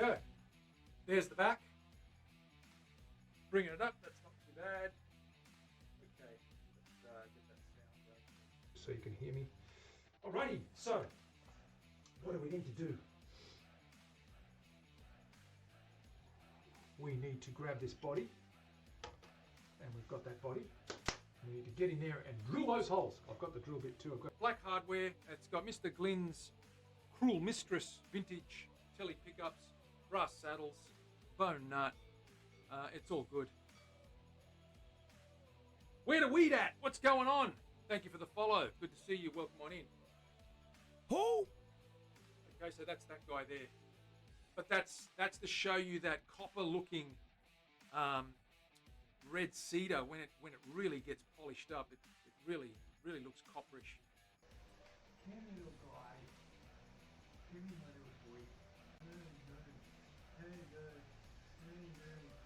go. There's the back. Bringing it up, that's not too bad. Okay, let's get that sound going so you can hear me. Alrighty, so what do we need to do? We need to grab this body, and we've got that body. We need to get in there and drill those holes. I've got the drill bit too. I've got black hardware. It's got Mr. Glynn's Cruel Mistress vintage telly pickups, brass saddles, bone nut. It's all good. Where the weed at? What's going on? Thank you for the follow. Good to see you. Welcome on in. Who? Okay, so that's that guy there. But that's to show you that copper looking red cedar when it really gets polished up. It really looks copperish. Come here, little guy. Come here, my little boy. Hello. Hello. How you doing? How you doing?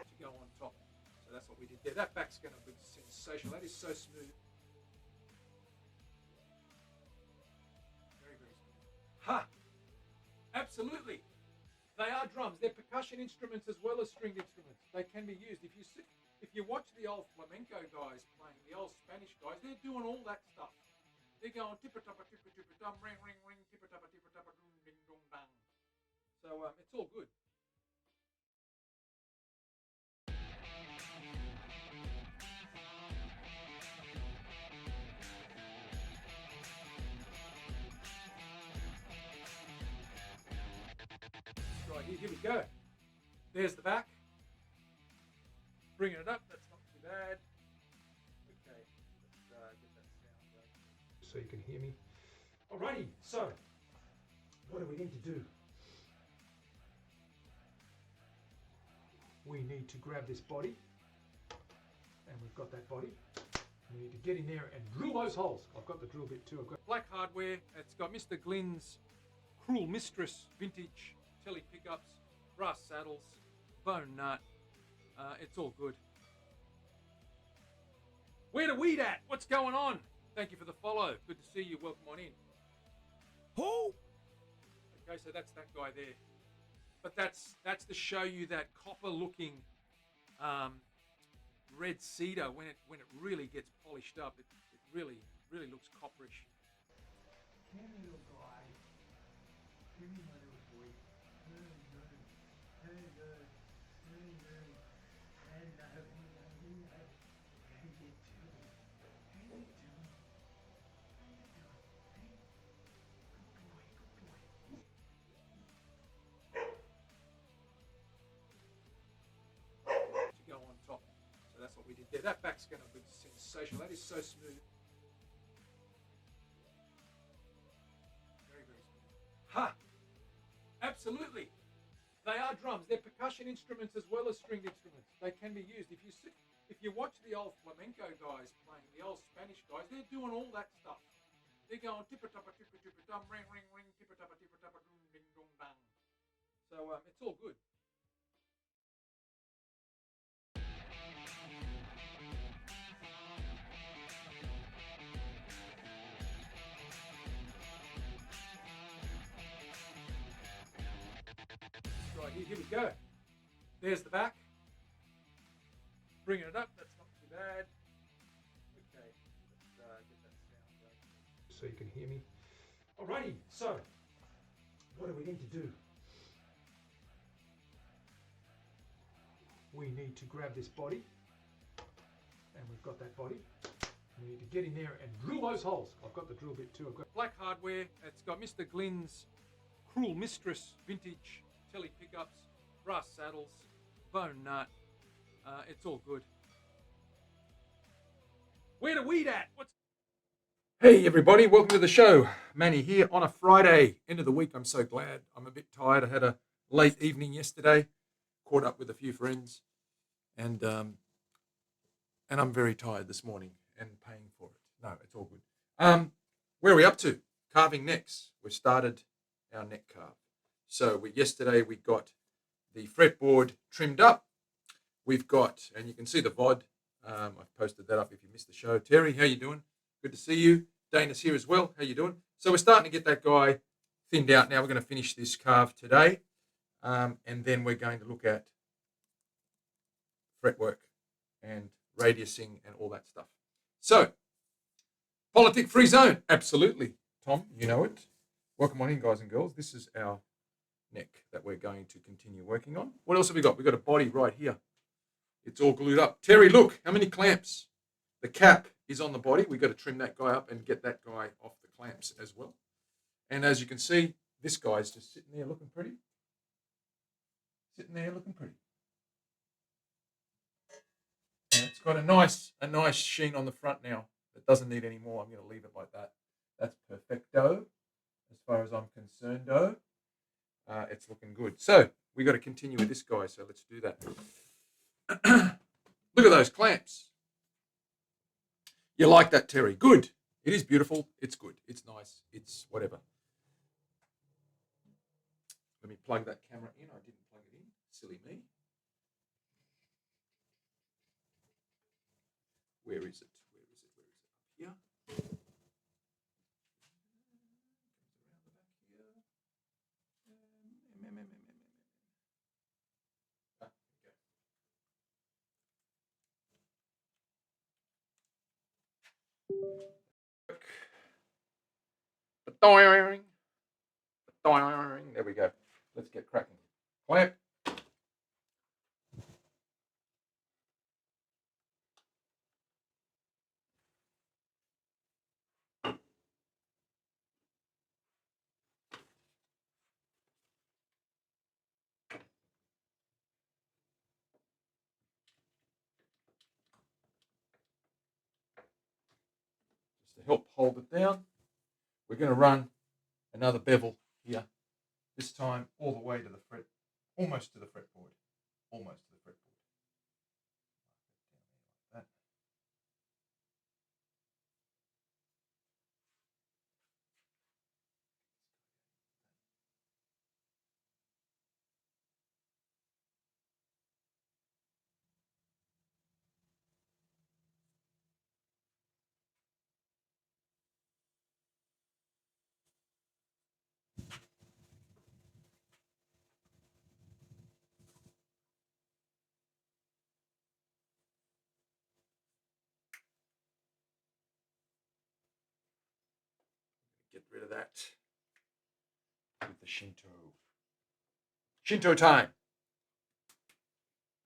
To go on top. So that's what we did there. That back's going to be sensational. That is so smooth. Very smooth. Ha! Absolutely. They are drums. They're percussion instruments as well as stringed instruments. They can be used. If you watch the old flamenco guys playing, the old Spanish guys, they're doing all that stuff. They're going tippa-toppa, tippa-tippa-dum, ring, ring, ring, tippa-toppa, tippa-toppa, dum, ding, dong, bang. So it's all good. Right, here we go. There's the back. Bringing it up, that's not too bad. Okay, let's get that sound going so you can hear me. Alrighty, so what do we need to do? We need to grab this body, and we've got that body. We need to get in there and drill those holes. I've got the drill bit too. I've got black hardware. It's got Mr. Glynn's Cruel Mistress vintage telly pickups, brass saddles, bone nut. It's all good. Where the weed at? What's going on? Thank you for the follow. Good to see you. Welcome on in. Who? Okay, so that's that guy there. But that's to show you that copper looking red cedar when it really gets polished up. It really looks copperish. Come here, little guy. Come here, my little boy. Hello. How you doing? To go on top. So that's what we did there. That back's going to be sensational. That is so smooth. Very smooth. Ha! Absolutely. They are drums. They're percussion instruments as well as stringed instruments. They can be used. If you watch the old flamenco guys playing, the old Spanish guys, they're doing all that stuff. They're going tippa-toppa, tippa-tippa-dum, ring, ring, ring, tippa-toppa, tippa-toppa, dum, ding, dong, bang. So it's all good. Right, here we go. There's the back. Bringing it up, that's not too bad. Okay, let's get that sound going so you can hear me. Alrighty, so what do we need to do? We need to grab this body, and we've got that body. We need to get in there and drill those holes. I've got the drill bit too. I've got black hardware. It's got Mr. Glynn's Cruel Mistress vintage telly pickups, brass saddles, bone nut. It's all good. Where the weed at? Hey everybody, welcome to the show. Manny here on a Friday, end of the week. I'm so glad. I'm a bit tired. I had a late evening yesterday, caught up with a few friends, and I'm very tired this morning and paying for it. No, it's all good. Where are we up to? Carving necks. We've started our neck carve. So yesterday we got the fretboard trimmed up. We've got, and you can see the VOD. I've posted that up if you missed the show. Terry, how you doing? Good to see you. Dana's here as well. How you doing? So we're starting to get that guy thinned out now. We're going to finish this carve today. And then we're going to look at fretwork and radiusing and all that stuff. So, politic-free zone. Absolutely. Tom, you know it. Welcome on in, guys and girls. This is our neck that we're going to continue working on. What else have we got? We've got a body right here. It's all glued up. Terry, look, how many clamps? The cap is on the body. We've got to trim that guy up and get that guy off the clamps as well. And as you can see, this guy's just sitting there looking pretty. Sitting there looking pretty. And it's got a nice sheen on the front now. It doesn't need any more. I'm going to leave it like that. That's perfecto, as far as I'm concerned, though. It's looking good. So we got to continue with this guy. So let's do that. Look at those clamps. You like that, Terry? Good. It is beautiful. It's good. It's nice. It's whatever. Let me plug that camera in. I didn't plug it in. Silly me. Where is it? Where is it? Where is it? Here. There we go. Let's get cracking. Clamp. Just to help hold it down, we're going to run another bevel here. This time all the way to the fret, almost to the fretboard. Almost to the fretboard. Like that. Get rid of that with the Shinto. Shinto time.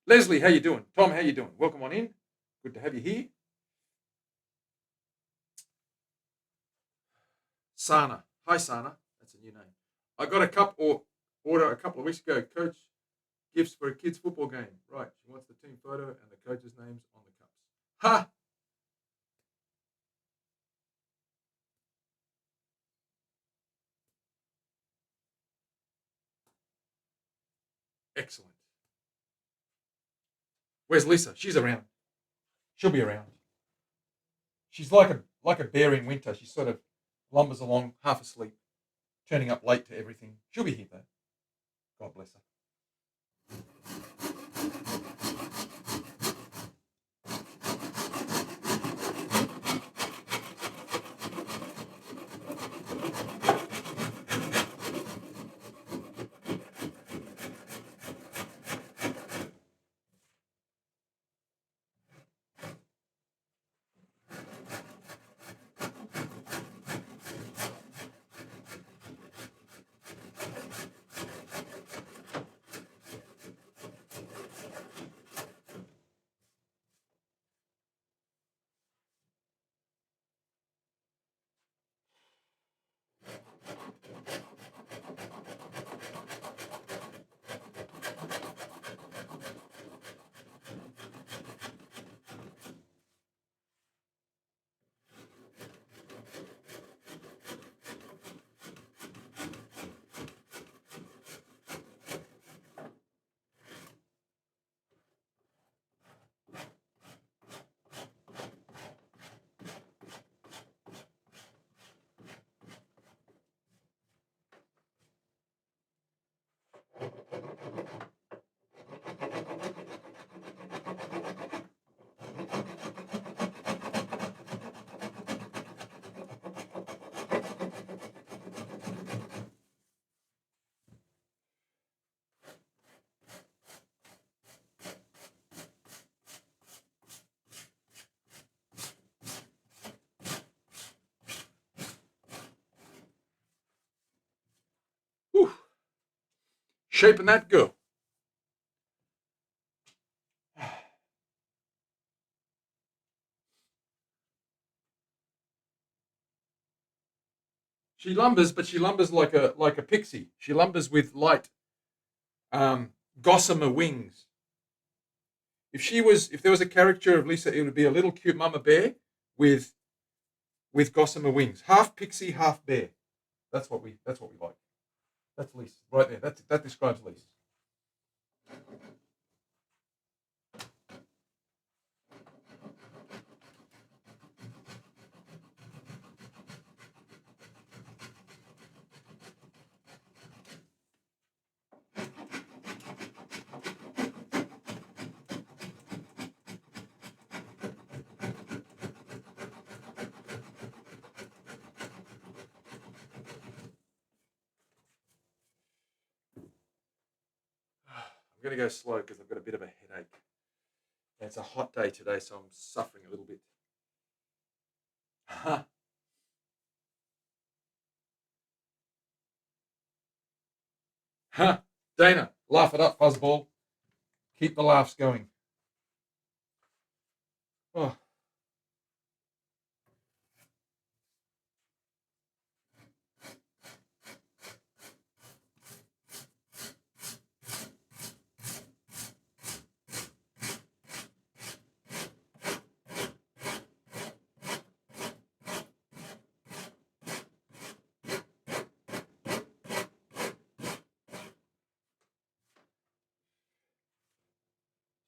Leslie, how you doing? Tom, how you doing? Welcome on in. Good to have you here. Sana. Hi, Sana. That's a new name. I got a cup or order a couple of weeks ago. Coach gifts for a kid's football game. Right. She wants the team photo and the coach's names on the cups. Ha! Excellent. Where's Lisa? She's around. She'll be around. She's like a bear in winter. She sort of lumbers along half asleep, turning up late to everything. She'll be here though. God bless her. shaping that girl. She lumbers, but she lumbers like a pixie. She lumbers with light gossamer wings. If there was a caricature of Lisa, it would be a little cute mama bear with gossamer wings, half pixie, half bear. That's what we like. That's Lisa right there. That describes Lisa. I'm going to go slow because I've got a bit of a headache. And it's a hot day today, so I'm suffering a little bit. Dana, laugh it up, fuzzball. Keep the laughs going. Oh.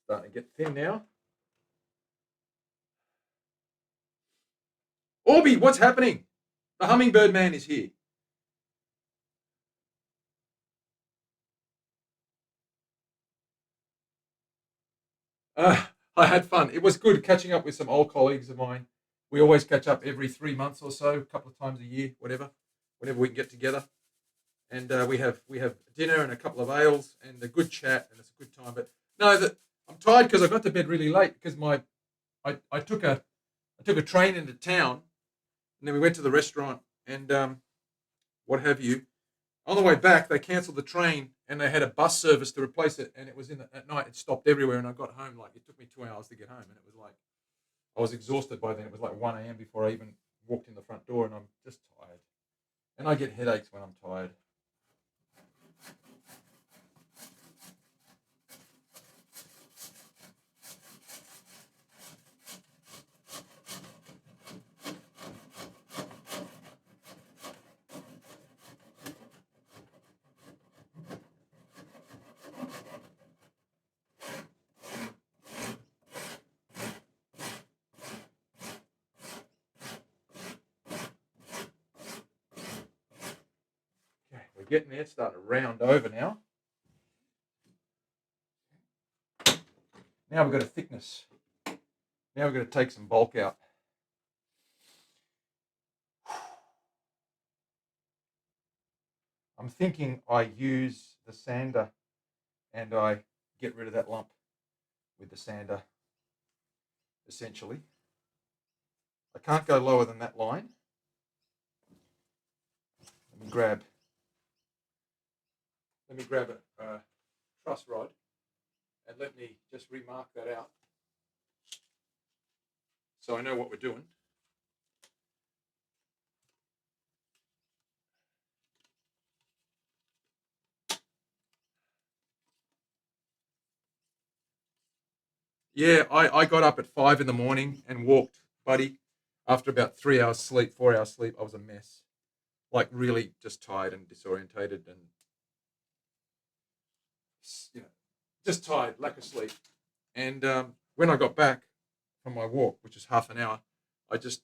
Starting to get thin now. Orby, what's happening? The hummingbird man is here. I had fun. It was good catching up with some old colleagues of mine. We always catch up every 3 months or so, a couple of times a year, whatever, whenever we can get together. And we have dinner and a couple of ales and a good chat, and it's a good time. But no, I'm tired because I got to bed really late because I took a train into town, and then we went to the restaurant and what have you. On the way back, they cancelled the train and they had a bus service to replace it. And it was at night. It stopped everywhere, and I got home it took me 2 hours to get home, and it was like I was exhausted by then. It was like 1 a.m. before I even walked in the front door, and I'm just tired. And I get headaches when I'm tired. We're getting there, starting to round over now. Now we've got a thickness. Now we've got to take some bulk out. I'm thinking I use the sander and I get rid of that lump with the sander, essentially. I can't go lower than that line. Let me grab a truss rod and let me just remark that out so I know what we're doing. Yeah, I got up at 5 in the morning and walked, buddy. After about 3 hours sleep, 4 hours sleep, I was a mess. Like really just tired and disorientated and just tired, lack of sleep. And when I got back from my walk, which is half an hour, I just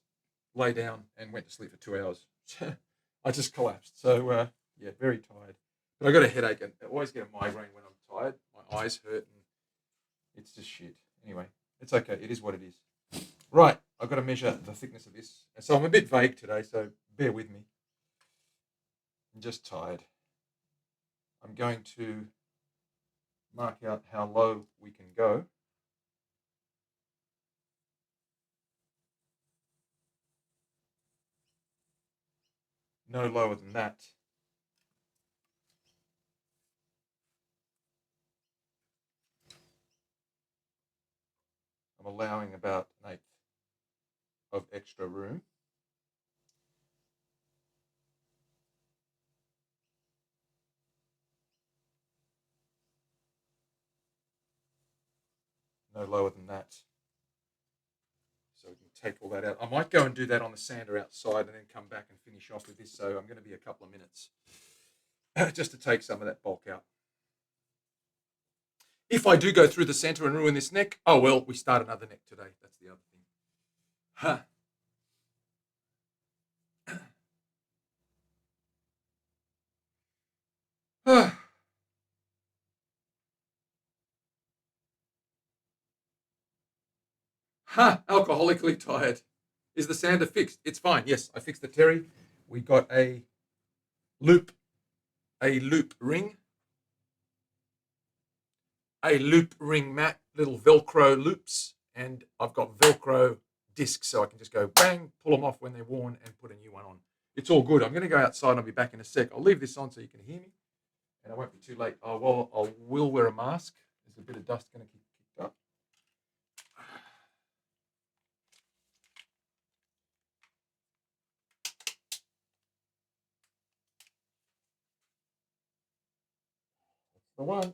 lay down and went to sleep for 2 hours. I just collapsed. So yeah, very tired. But I got a headache, and I always get a migraine when I'm tired. My eyes hurt, and it's just shit. Anyway, it's okay. It is what it is. Right, I've got to measure the thickness of this. So I'm a bit vague today, so bear with me. I'm just tired. I'm going to mark out how low we can go. No lower than that. allowing about an eighth of extra room. No lower than that. So we can take all that out. I might go and do that on the sander outside and then come back and finish off with this. So I'm going to be a couple of minutes just to take some of that bulk out. If I do go through the center and ruin this neck, oh well, we start another neck today. That's the other thing. Huh. Alcoholically tired. Is the sander fixed? It's fine. Yes, I fixed the Terry. We got a loop ring, mat, little Velcro loops, and I've got Velcro discs, so I can just go bang, pull them off when they're worn, and put a new one on. It's all good. I'm going to go outside and I'll be back in a sec. I'll leave this on so you can hear me, and I won't be too late. I will wear a mask. There's a bit of dust going to keep kicked up. That's the one.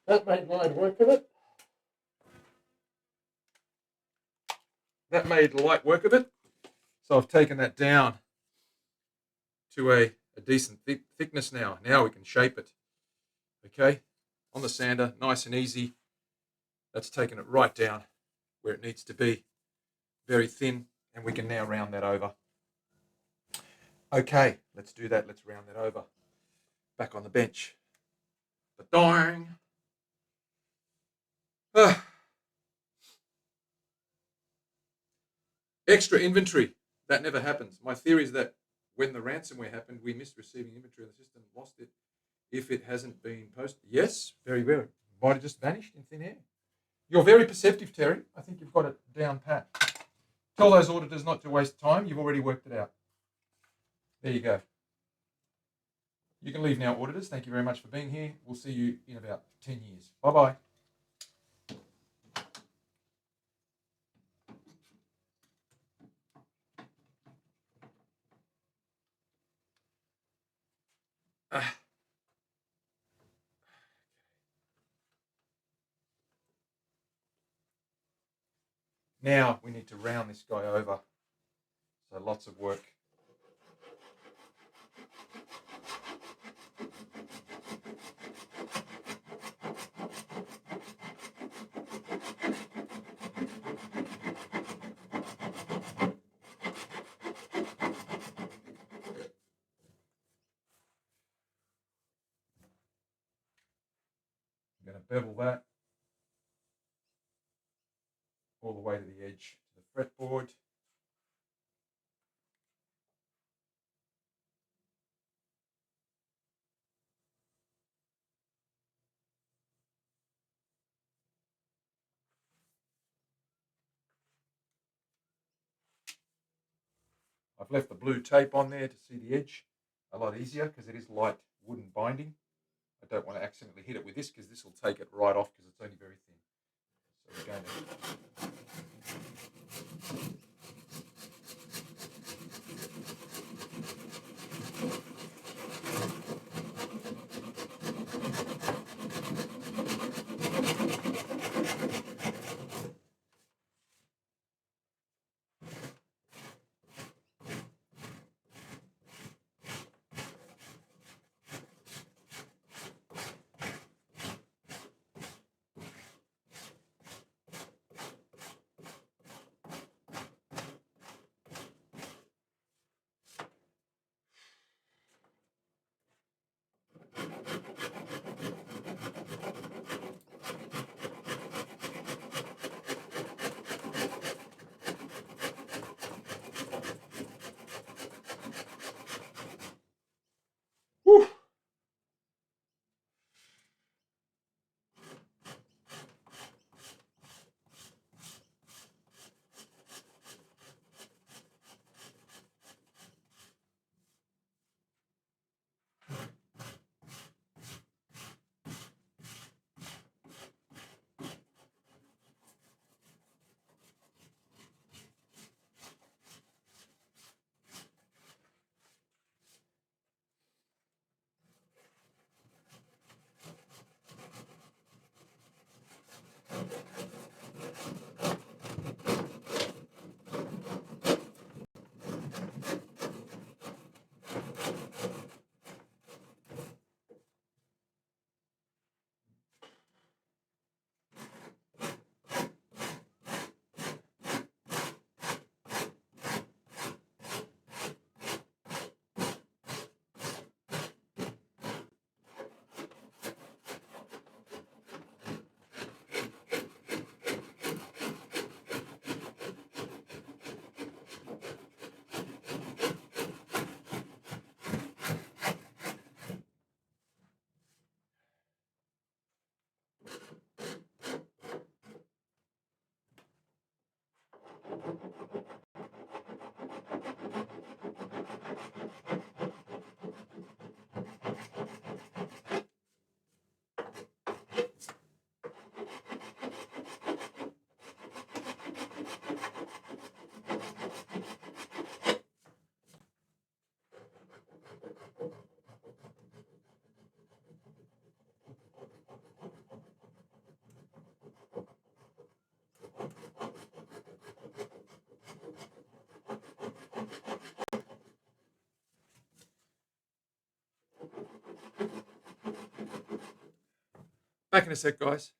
That made light work of it. So I've taken that down to a decent thickness now. Now we can shape it. Okay, on the sander, nice and easy. That's taken it right down where it needs to be. Very thin, and we can now round that over. Okay, let's do that. Let's round that over. Back on the bench. Ba-dong. Extra inventory. That never happens. My theory is that when the ransomware happened, we missed receiving inventory in the system, lost it if it hasn't been posted. Yes, very, very. Might have just vanished in thin air. You're very perceptive, Terry. I think you've got it down pat. Tell those auditors not to waste time. You've already worked it out. There you go. You can leave now, auditors. Thank you very much for being here. We'll see you in about 10 years. Bye-bye. Now we need to round this guy over. So lots of work. I'm going to bevel that all the way to the edge to the fretboard. I've left the blue tape on there to see the edge a lot easier because it is light wooden binding. I don't want to accidentally hit it with this because this will take it right off because it's only very thin. So we're going to Whew. Back in a sec, guys.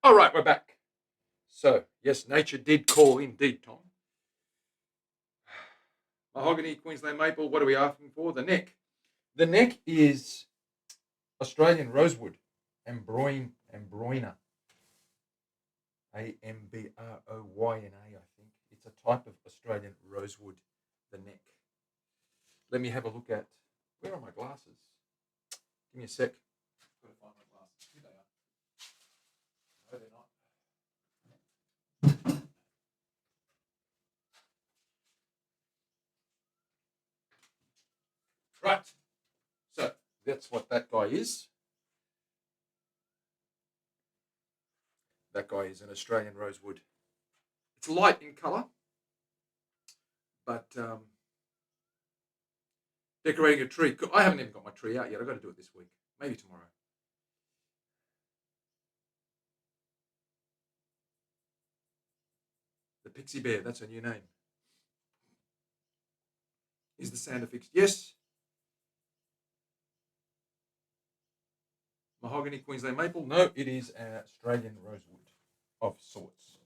All right, we're back. So, yes, nature did call indeed, Tom. Mahogany, Queensland maple, what are we asking for? The neck. The neck is Australian rosewood, ambroina. Ambroyna, I think. It's a type of Australian rosewood, the neck. Let me have a look at, where are my glasses? Give me a sec. I've got to find my glasses. Here they are. No, they're not. Right. So that's what that guy is. That guy is an Australian rosewood. It's light in colour, but decorating a tree. I haven't even got my tree out yet. I've got to do it this week. Maybe tomorrow. The Pixie Bear, that's a new name. Is the sander fixed? Yes. Mahogany, Queensland maple? No, it is an Australian rosewood of sorts.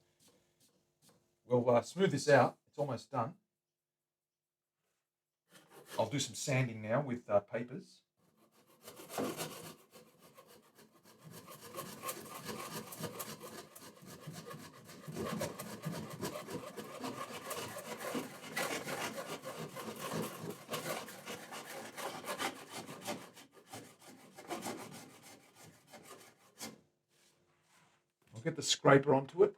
We'll smooth this out. It's almost done. I'll do some sanding now with papers. I'll get the scraper onto it.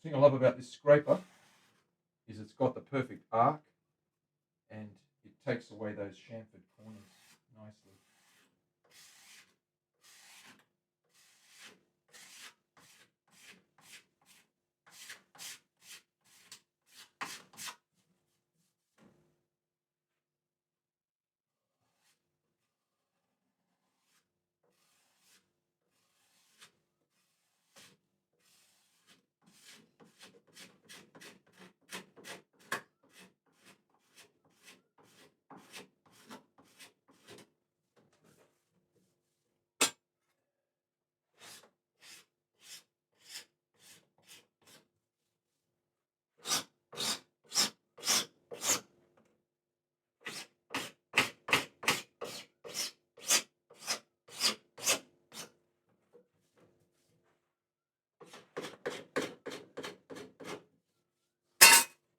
The thing I love about this scraper is it's got the perfect arc and it takes away those chamfered corners nicely.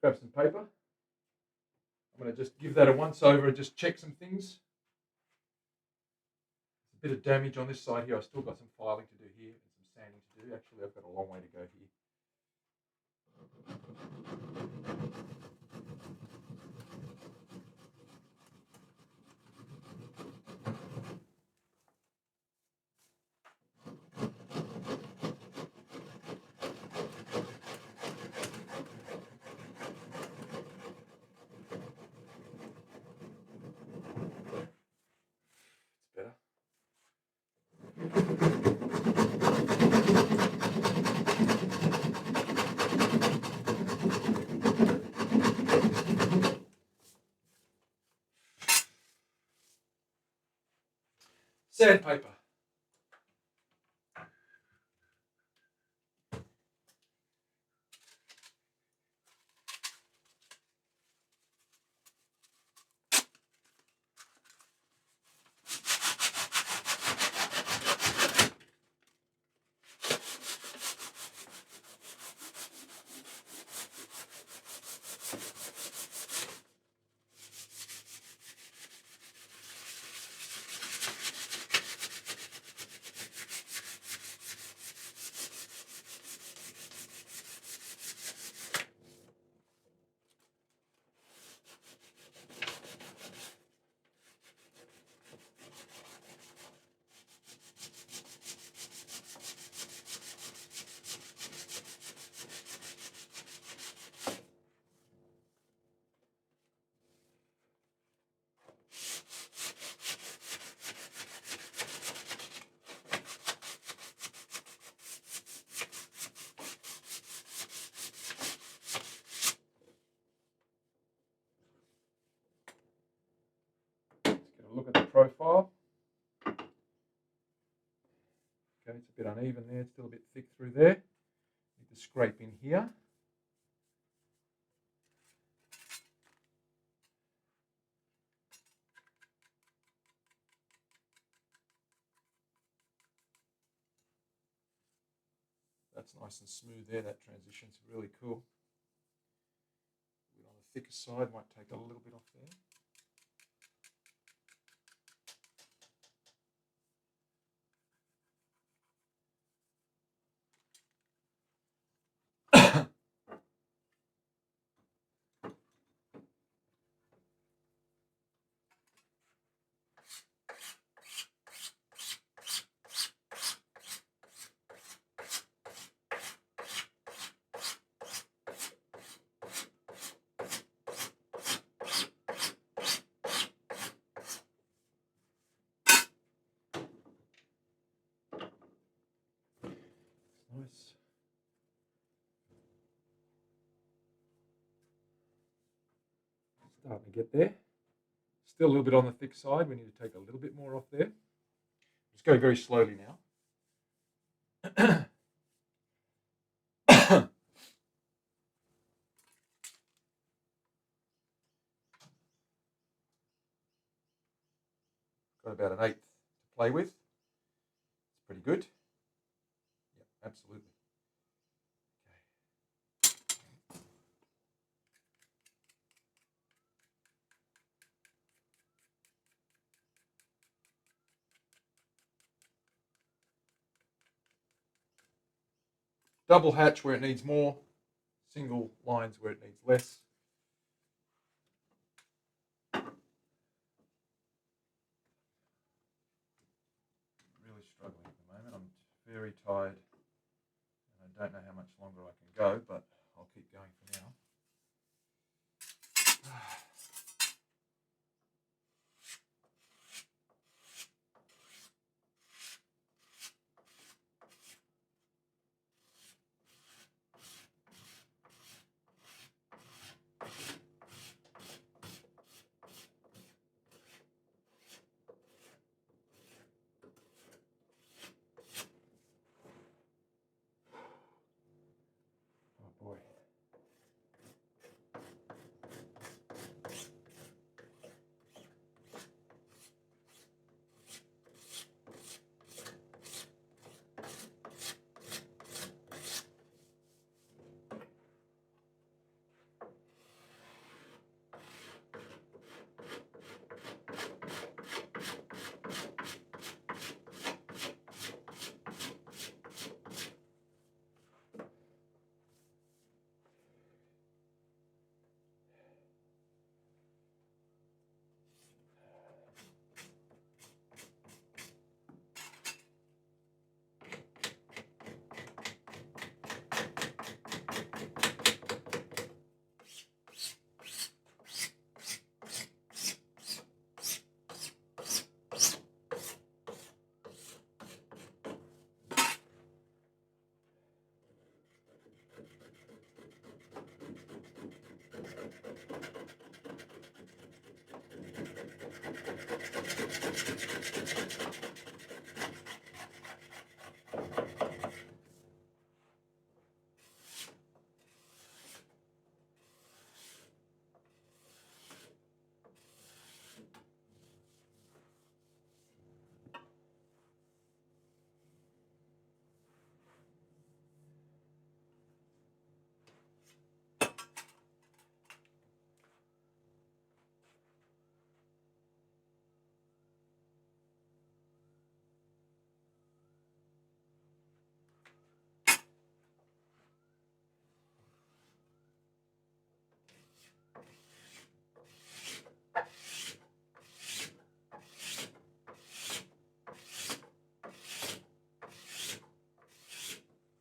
Grab some paper. I'm going to just give that a once over and just check some things. A bit of damage on this side here. I've still got some filing to do here and some sanding to do. Actually, I've got a long way to go here. Sandpaper. a look at the profile. Okay, it's a bit uneven there, it's still a bit thick through there. Need to scrape in here. That's nice and smooth there, that transition's really cool. A bit on the thicker side, might take a little bit off there. Nice. Starting to get there. Still a little bit on the thick side. We need to take a little bit more off there. Just go very slowly now. Got about an 1/8 to play with. It's pretty good. Yeah, absolutely. Double hatch where it needs more, single lines where it needs less. Really struggling at the moment. I'm very tired and I don't know how much longer I can go, but I'll keep going for now. Oh boy.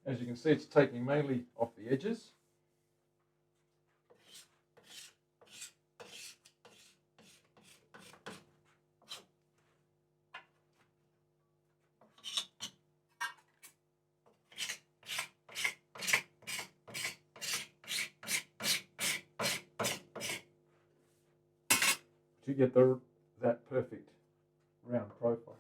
As you can see, it's taking mainly off the edges. To get that perfect round profile.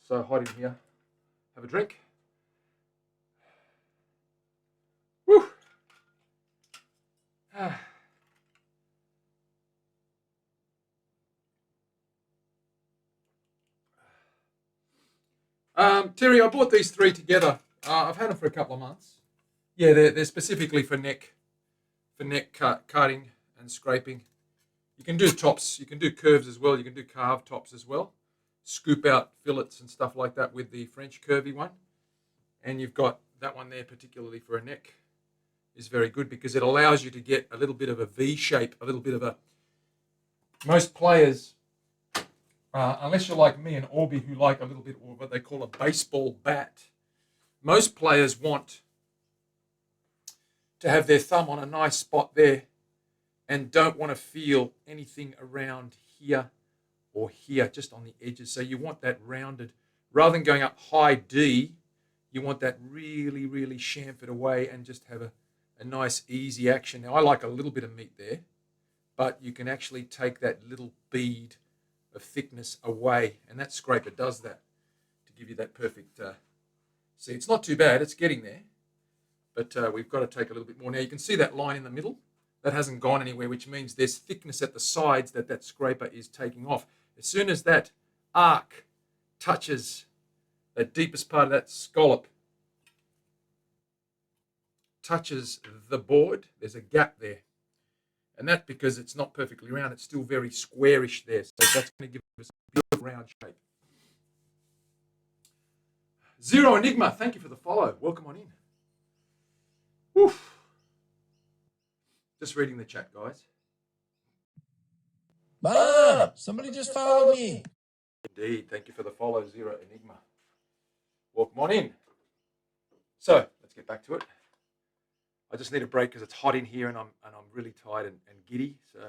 So hot in here. Have a drink. Woo! Terry, I bought these three together. I've had them for a couple of months. Yeah, they're specifically for neck cutting and scraping. You can do tops. You can do curves as well. You can do carved tops as well. Scoop out fillets and stuff like that with the French curvy one. And you've got that one there particularly for a neck. Is very good because it allows you to get a little bit of a V shape, a little bit of a... Most players, unless you're like me and Orby, who like a little bit of what they call a baseball bat, most players want to have their thumb on a nice spot there and don't want to feel anything around here or here, just on the edges. So you want that rounded, rather than going up high D, you want that really, really chamfered away and just have a nice, easy action. Now, I like a little bit of meat there, but you can actually take that little bead of thickness away, and that scraper does that to give you that perfect... see, it's not too bad. It's getting there, but we've got to take a little bit more. Now, you can see that line in the middle. That hasn't gone anywhere, which means there's thickness at the sides that scraper is taking off. As soon as that arc touches the deepest part of that scallop, touches the board, there's a gap there. And that's because it's not perfectly round. It's still very squarish there. So that's going to give us a beautiful round shape. Zero Enigma, thank you for the follow. Welcome on in. Woof. Just reading the chat, guys. Somebody just followed me. Indeed, thank you for the follow, Zero Enigma. Welcome on in. So let's get back to it. I just need a break because it's hot in here and I'm really tired and giddy. So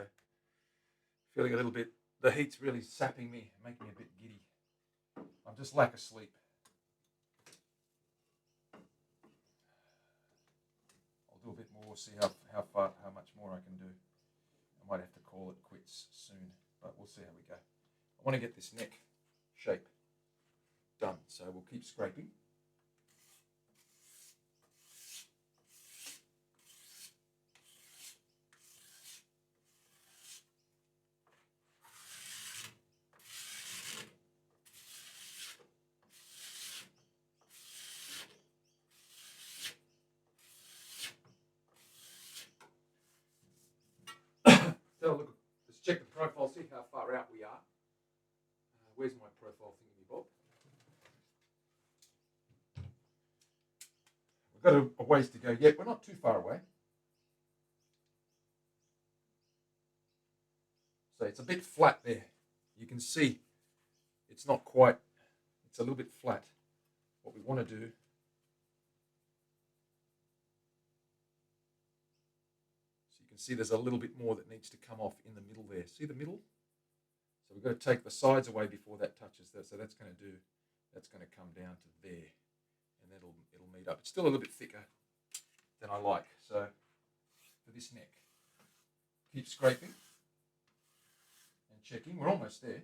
feeling a little bit, the heat's really sapping me, making me a bit giddy. I'm just lack of sleep. I'll do a bit more, see how much more I can do. I might have to call it quits soon, but we'll see how we go. I want to get this neck shape done, so we'll keep scraping. So look, let's check the profile, see how far out we are. Where's my profile thingy, Bob? We've got a ways to go yet. We're not too far away. So it's a bit flat there. You can see it's not quite, it's a little bit flat. What we want to do see there's a little bit more that needs to come off in the middle there. See the middle? So we've got to take the sides away before that touches that. So that's going to come down to there, and it'll meet up. It's still a little bit thicker than I like. So for this neck, keep scraping and checking. We're almost there.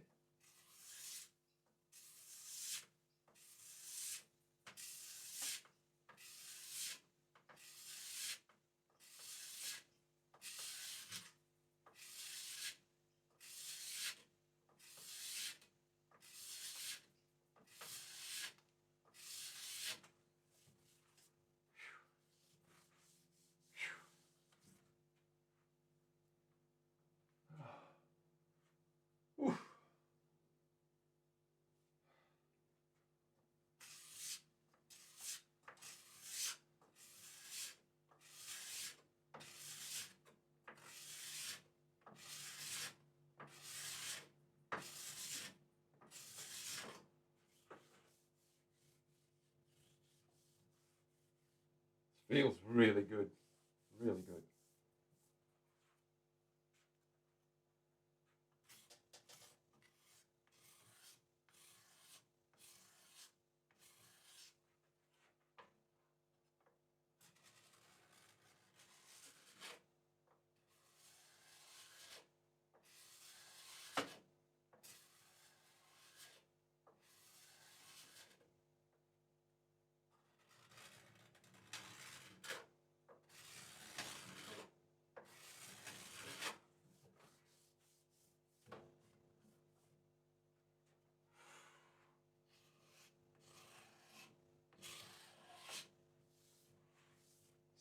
Feels really good, really good.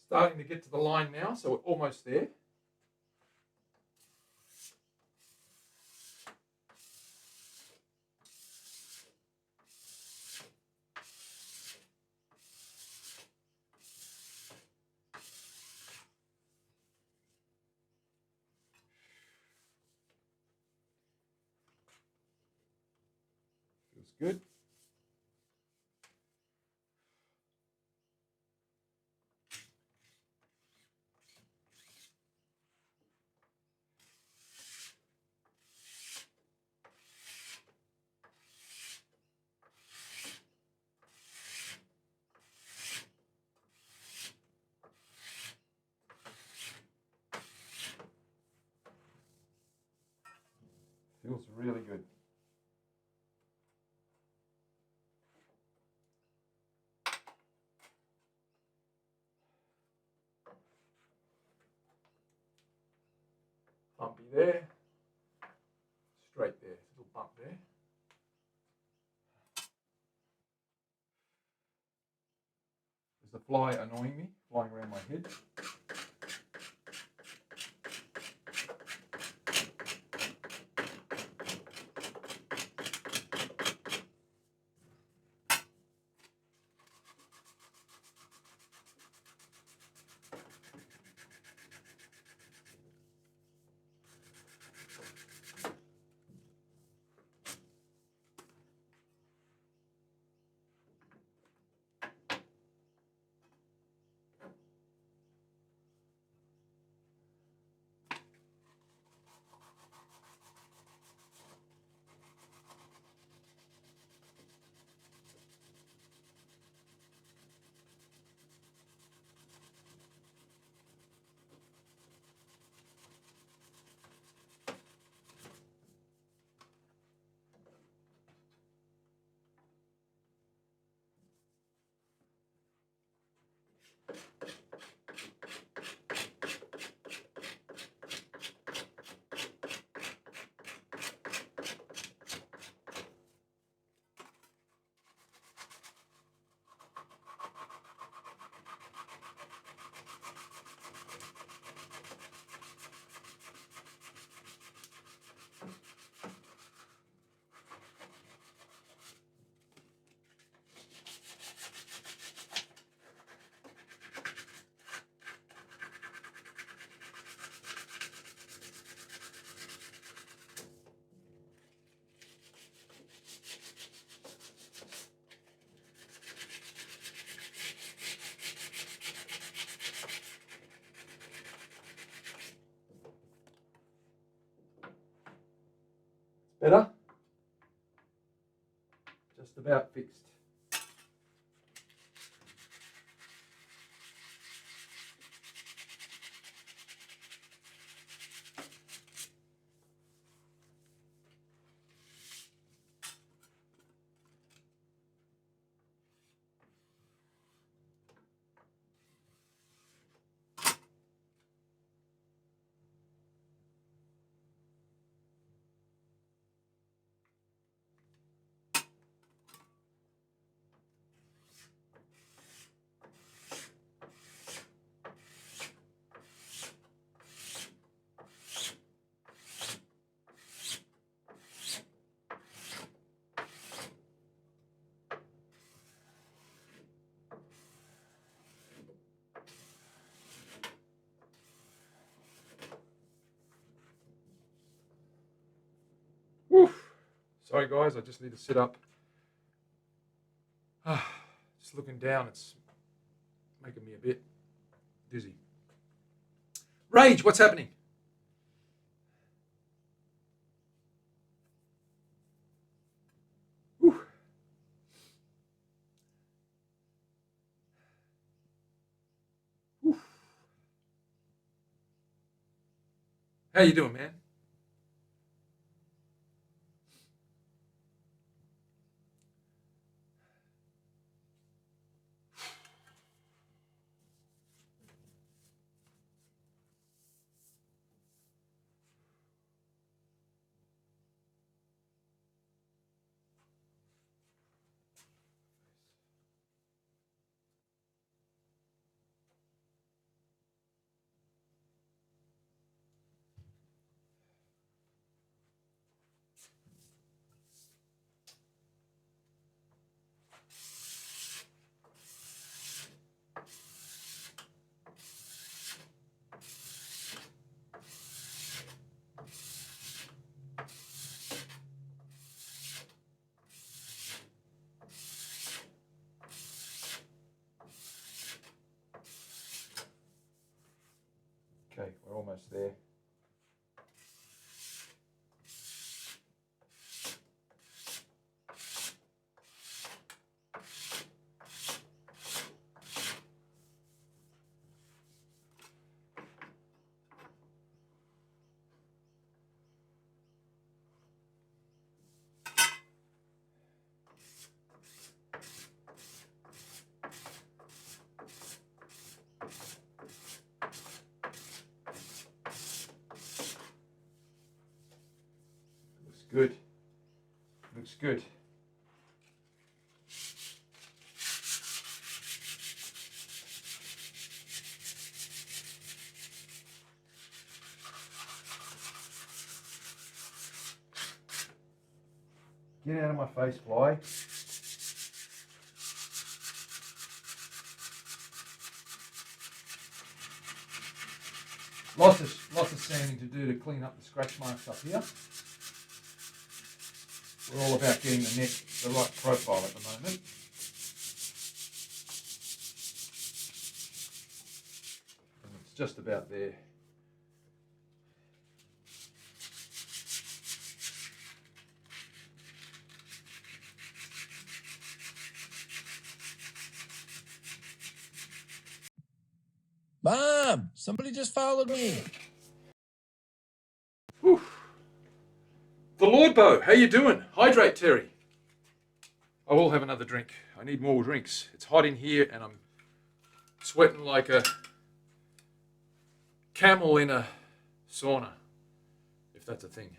Starting to get to the line now, so we're almost there. Feels good. Feels really good. Bumpy there. Straight there. Little bump there. Is the fly annoying me? Flying around my head. Better? Just about fixed. Woo. Sorry guys, I just need to sit up. Just looking down, it's making me a bit dizzy. Rage, what's happening? Whew. Whew. How you doing, man? almost there. Good. Looks good. Get out of my face, fly. Lots of sanding to do to clean up the scratch marks up here. We're all about getting the neck the right profile at the moment. And it's just about there. Mom, somebody just followed me. Whew. The Lord Bow, how you doing? Hydrate, Terry. I will have another drink. I need more drinks. It's hot in here and I'm sweating like a camel in a sauna, if that's a thing.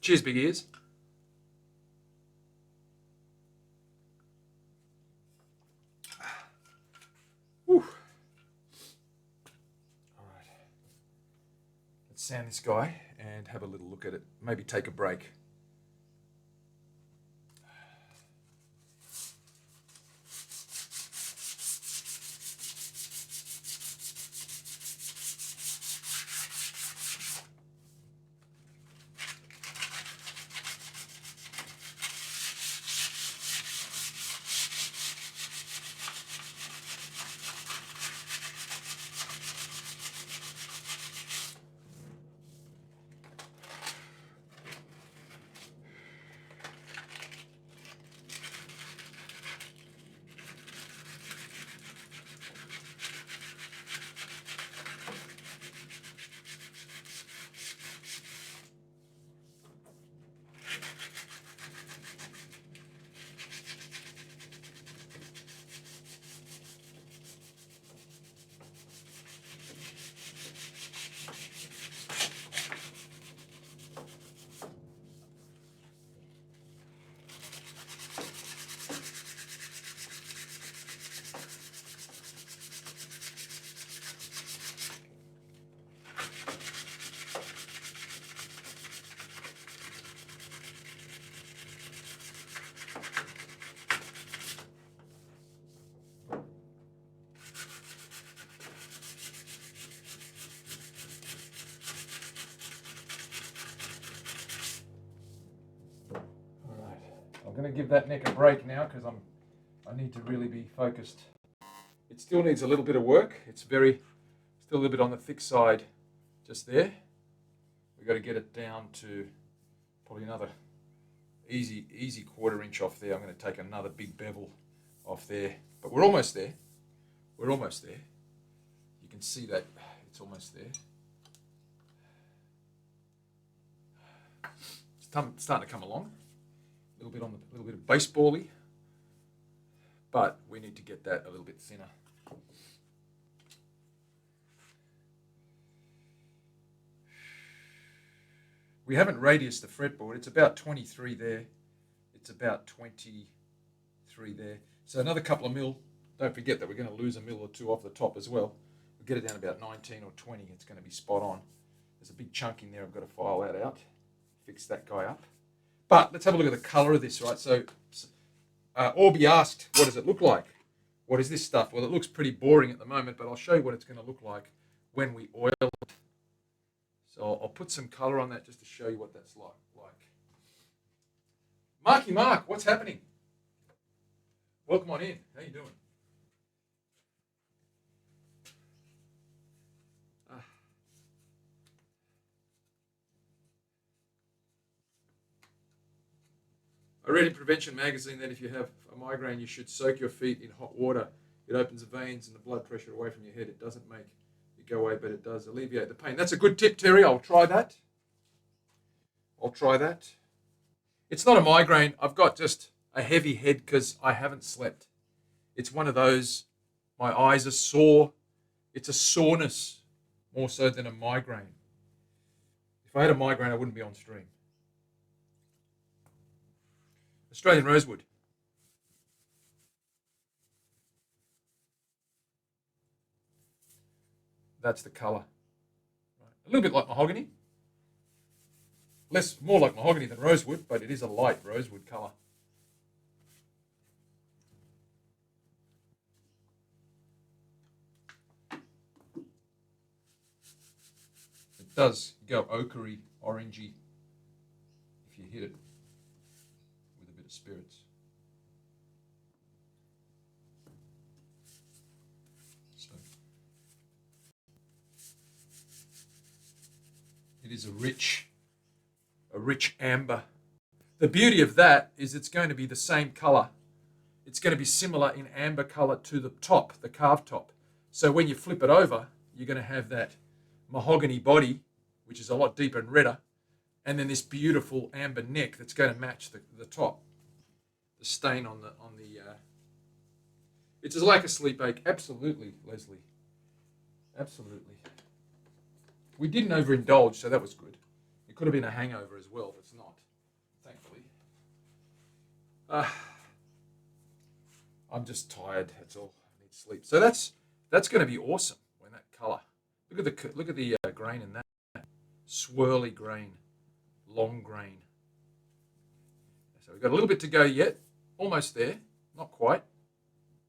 Cheers, big ears. Whew. All right. Let's sand this guy and have a little look at it. Maybe take a break. I'm going to give that neck a break now because I need to really be focused. It still needs a little bit of work. It's still a little bit on the thick side just there. We've got to get it down to probably another easy 1/4 inch off there. I'm going to take another big bevel off there, but we're almost there. We're almost there. You can see that it's almost there. It's starting to come along. A little bit of baseball-y, but we need to get that a little bit thinner. We haven't radiused the fretboard. It's about 23 there. It's about 23 there. So another couple of mil. Don't forget that we're going to lose a mil or two off the top as well. We'll get it down about 19 or 20. It's going to be spot on. There's a big chunk in there. I've got to file that out. Fix that guy up. But let's have a look at the colour of this, right? So Orby asked, what does it look like? What is this stuff? Well, it looks pretty boring at the moment, but I'll show you what it's going to look like when we oil it. So I'll put some colour on that just to show you what that's like. Marky Mark, what's happening? Welcome on in. How you doing? I read in Prevention magazine that if you have a migraine, you should soak your feet in hot water. It opens the veins and the blood pressure away from your head. It doesn't make it go away, but it does alleviate the pain. That's a good tip, Terry. I'll try that. It's not a migraine. I've got just a heavy head because I haven't slept. It's one of those, my eyes are sore. It's a soreness more so than a migraine. If I had a migraine, I wouldn't be on stream. Australian rosewood. That's the colour. A little bit like mahogany. More like mahogany than rosewood, but it is a light rosewood colour. It does go ochre-y, orangey if you hit it with a bit of spirits. So it is a rich amber. The beauty of that is it's going to be the same colour. It's going to be similar in amber colour to the top, the carved top. So when you flip it over, you're going to have that mahogany body, which is a lot deeper and redder, and then this beautiful amber neck that's going to match the top. The stain on the it's like a sleep ache. Absolutely, Leslie. Absolutely. We didn't overindulge, so that was good. It could have been a hangover as well, but it's not, thankfully. I'm just tired. That's all. I need sleep. So that's going to be awesome when that colour. Look at the grain in that. Swirly grain, long grain. So we've got a little bit to go yet. Almost there. Not quite,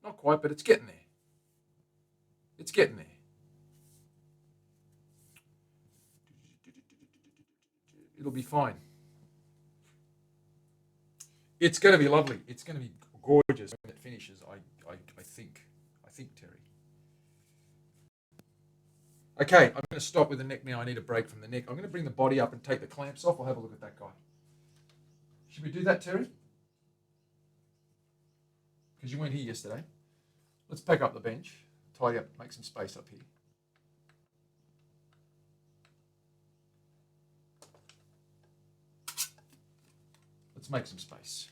but it's getting there. It's getting there. It'll be fine. It's going to be lovely. It's going to be gorgeous when it finishes, I think, Terry. Okay, I'm going to stop with the neck now. I need a break from the neck. I'm going to bring the body up and take the clamps off. I'll have a look at that guy. Should we do that, Terry? Because you weren't here yesterday. Let's pack up the bench, tidy up, make some space up here. Let's make some space.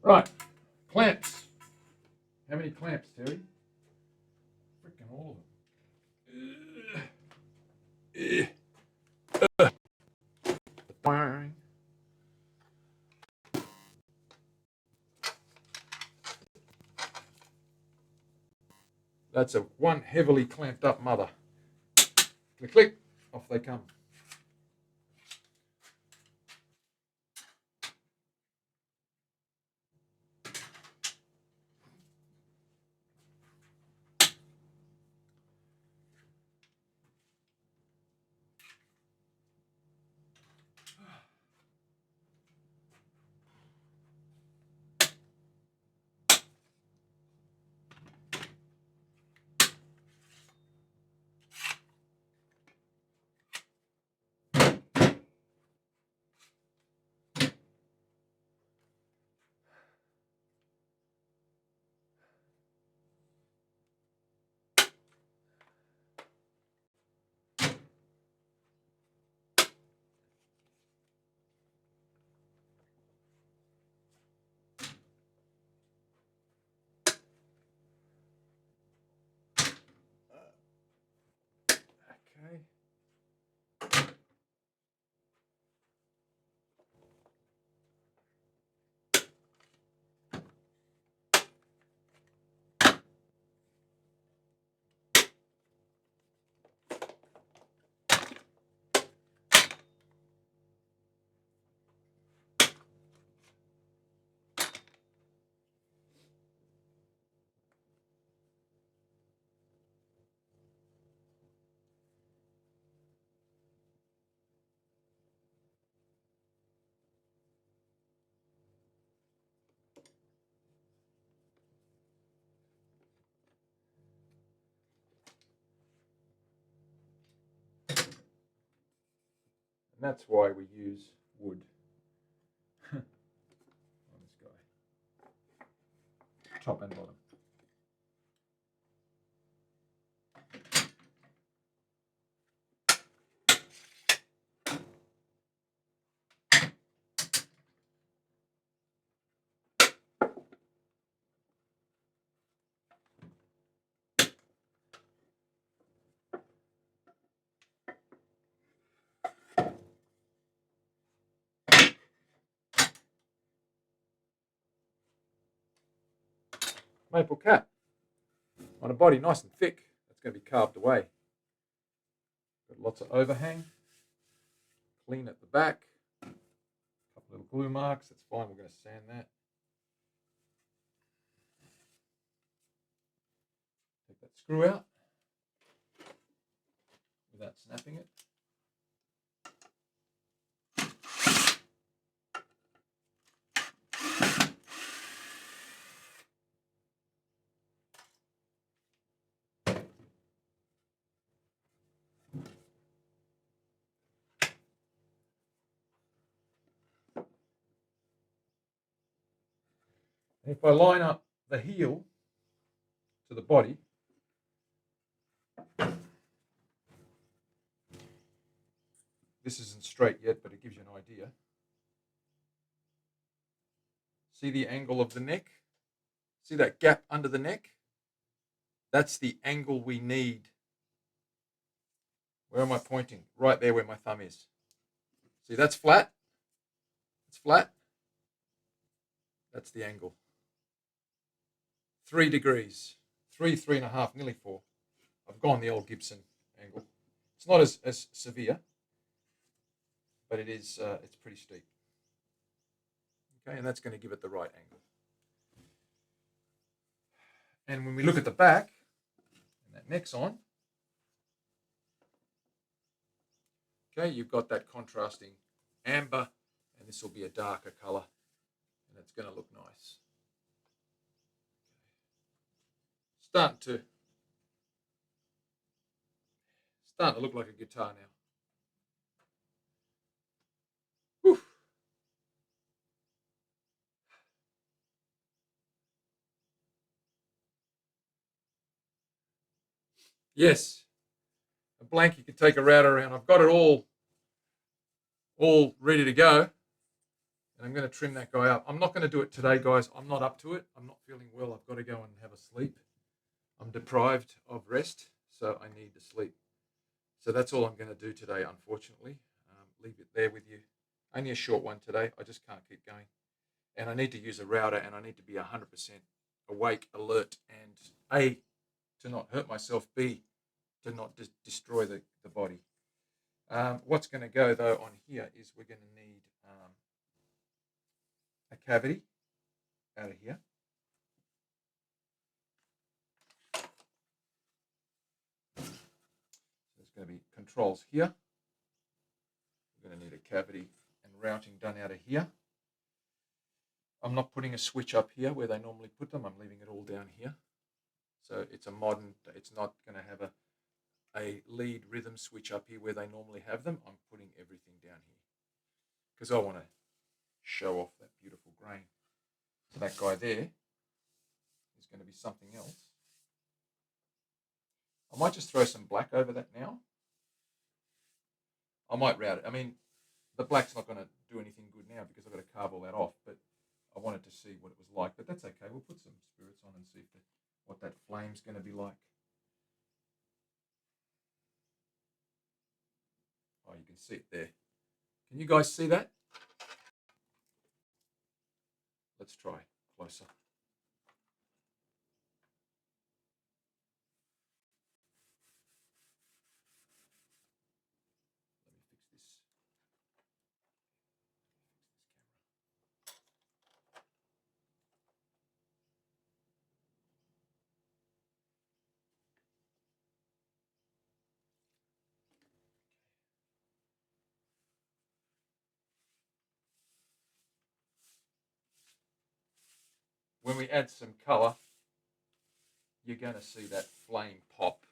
Right, clamps. How many clamps, Terry? Freaking all of them. That's one heavily clamped up mother. Click, click, off they come. that's why we use wood on this guy, top and bottom. Maple cap on a body nice and thick. That's going to be carved away. Got lots of overhang. Clean at the back. A couple little glue marks. That's fine. We're going to sand that. Take that screw out without snapping it. And if I line up the heel to the body, this isn't straight yet, but it gives you an idea. See the angle of the neck? See that gap under the neck? That's the angle we need. Where am I pointing? Right there where my thumb is. See, that's flat. It's flat. That's the angle. 3 degrees. 3.5, nearly 4. I've gone the old Gibson angle. It's not as severe, but it is. It's pretty steep. Okay, and that's going to give it the right angle. And when we look at the back, and that neck's on, okay, you've got that contrasting amber, and this will be a darker color, and it's going to look nice. Starting to look like a guitar now. Whew. Yes, a blank you can take a router around. I've got it all ready to go, and I'm going to trim that guy up. I'm not going to do it today, guys. I'm not up to it. I'm not feeling well. I've got to go and have a sleep. I'm deprived of rest, so I need to sleep. So that's all I'm going to do today, unfortunately. Leave it there with you. Only a short one today. I just can't keep going. And I need to use a router, and I need to be 100% awake, alert, and A, to not hurt myself, B, to not destroy the body. What's going to go, though, on here is we're going to need a cavity out of here. There's going to be controls here. We're going to need a cavity and routing done out of here. I'm not putting a switch up here where they normally put them. I'm leaving it all down here. So it's a modern, it's not going to have a lead rhythm switch up here where they normally have them. I'm putting everything down here because I want to show off that beautiful grain. So that guy there is going to be something else. I might just throw some black over that now. I might route it. I mean, the black's not going to do anything good now because I've got to carve all that off, but I wanted to see what it was like. But that's okay. We'll put some spirits on and see what that flame's going to be like. Oh, you can see it there. Can you guys see that? Let's try closer. Let me fix this. When we add some color, you're going to see that flame pop.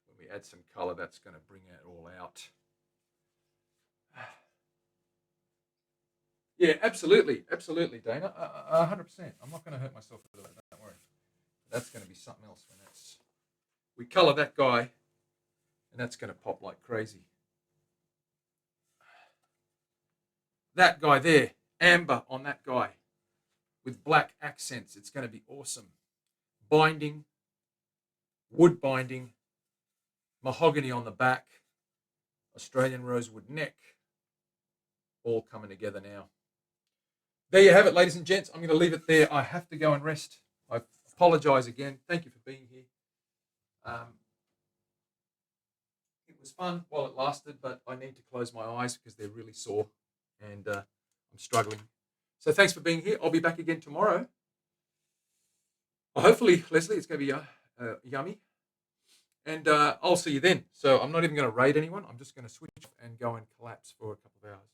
When we add some color, that's going to bring it all out. Yeah, absolutely, Dana. 100%. I'm not going to hurt myself with that. Don't worry. That's going to be something else when we colour that guy, and that's going to pop like crazy. That guy there, amber on that guy, with black accents. It's going to be awesome. Binding, wood binding, mahogany on the back, Australian rosewood neck, all coming together now. There you have it, ladies and gents. I'm going to leave it there. I have to go and rest. I apologise again. Thank you for being here. It was fun while it lasted, but I need to close my eyes because they're really sore and I'm struggling. So thanks for being here. I'll be back again tomorrow. Hopefully, Leslie, it's going to be yummy. And I'll see you then. So I'm not even going to raid anyone. I'm just going to switch and go and collapse for a couple of hours.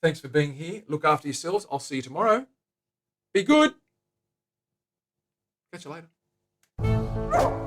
Thanks for being here. Look after yourselves. I'll see you tomorrow. Be good. Catch you later.